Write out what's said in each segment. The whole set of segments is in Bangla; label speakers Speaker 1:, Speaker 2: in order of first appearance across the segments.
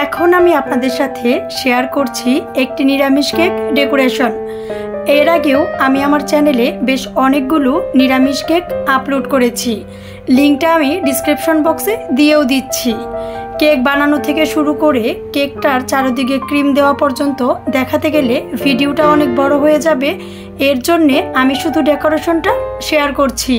Speaker 1: এখন আমি আপনাদের সাথে শেয়ার করছি একটি নিরামিষ কেক ডেকোরেশন। এর আগেও আমি আমার চ্যানেলে বেশ অনেকগুলো নিরামিষ কেক আপলোড করেছি, লিঙ্কটা আমি ডিসক্রিপশন বক্সে দিয়েও দিচ্ছি। কেক বানানো থেকে শুরু করে কেকটার চারিদিকে ক্রিম দেওয়া পর্যন্ত দেখাতে গেলে ভিডিওটা অনেক বড় হয়ে যাবে, এর জন্যে আমি শুধু ডেকোরেশনটা শেয়ার করছি।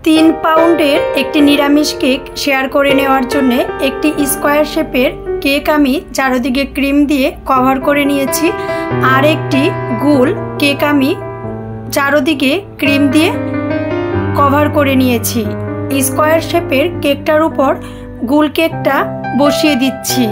Speaker 1: তিন পাউন্ডের একটি নিরামিষ কেক শেয়ার করে নেওয়ার জন্য একটি স্কোয়ার শেপের কেক আমি চারিদিকে ক্রিম দিয়ে কভার করে নিয়েছি, আর একটি গোল কেক আমি চারিদিকে ক্রিম দিয়ে কভার করে নিয়েছি। স্কোয়ার শেপের কেকটার উপর গোল কেকটা বসিয়ে দিচ্ছি।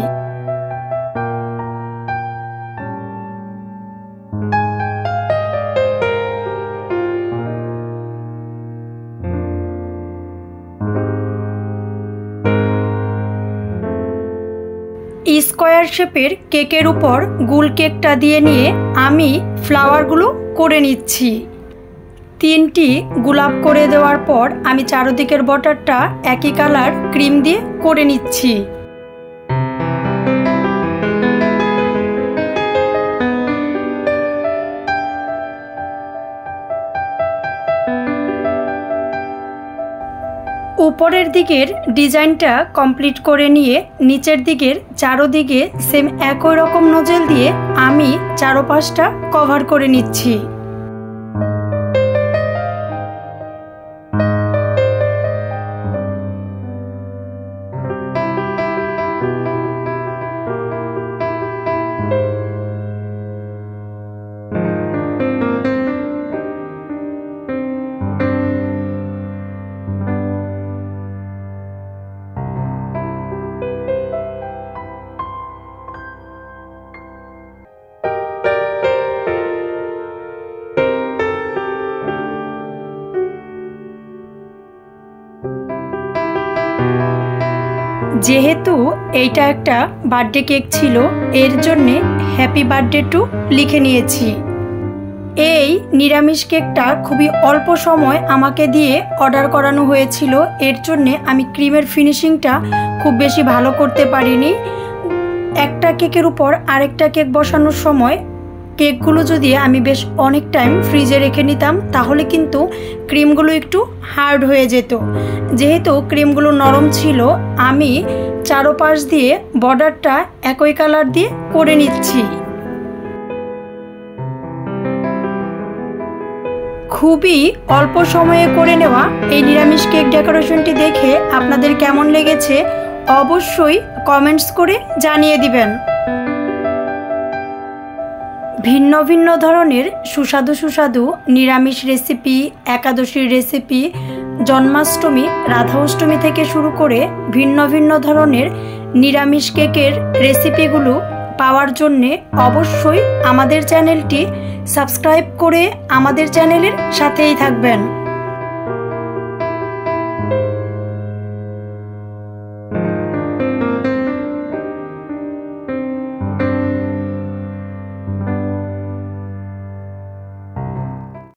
Speaker 1: স্কোয়ার শেপের কেকের উপর গোল কেকটা দিয়ে নিয়ে আমি ফ্লাওয়ারগুলো করে নিচ্ছি। তিনটি গোলাপ করে দেওয়ার পর আমি চারদিকের বর্ডারটা একই কালার ক্রিম দিয়ে করে নিচ্ছি। উপরের দিকের ডিজাইনটা কমপ্লিট করে নিয়ে নিচের দিকের চারদিকে সেম একই রকম নজেল দিয়ে আমি চারপাশটা কভার করে নিচ্ছি। যেহেতু এইটা একটা বার্থডে কেক ছিল, এর জন্যে হ্যাপি বার্থডে টু লিখে নিয়েছি। এই নিরামিষ কেকটা খুবই অল্প সময় আমাকে দিয়ে অর্ডার করানো হয়েছিল, এর জন্যে আমি ক্রিমের ফিনিশিংটা খুব বেশি ভালো করতে পারিনি। একটা কেকের উপর আরেকটা কেক বসানোর সময় কেকগুলো যদি আমি বেশ অনেক টাইম ফ্রিজে রেখে নিতাম তাহলে কিন্তু ক্রিমগুলো একটু হার্ড হয়ে যেত। যেহেতু ক্রিমগুলো নরম ছিল, আমি চারপাশ দিয়ে বর্ডারটা একই কালার দিয়ে করে নিচ্ছি। খুবই অল্প সময়ে করে নেওয়া এই নিরামিষ কেক ডেকোরেশনটি দেখে আপনাদের কেমন লেগেছে অবশ্যই কমেন্টস করে জানিয়ে দিবেন। ভিন্ন ভিন্ন ধরনের সুস্বাদু সুস্বাদু নিরামিষ রেসিপি, একাদশীর রেসিপি, জন্মাষ্টমী, রাধা অষ্টমী থেকে শুরু করে ভিন্ন ভিন্ন ধরনের নিরামিষ কেকের রেসিপিগুলো পাওয়ার জন্যে অবশ্যই আমাদের চ্যানেলটি সাবস্ক্রাইব করে আমাদের চ্যানেলের সাথেই থাকবেন।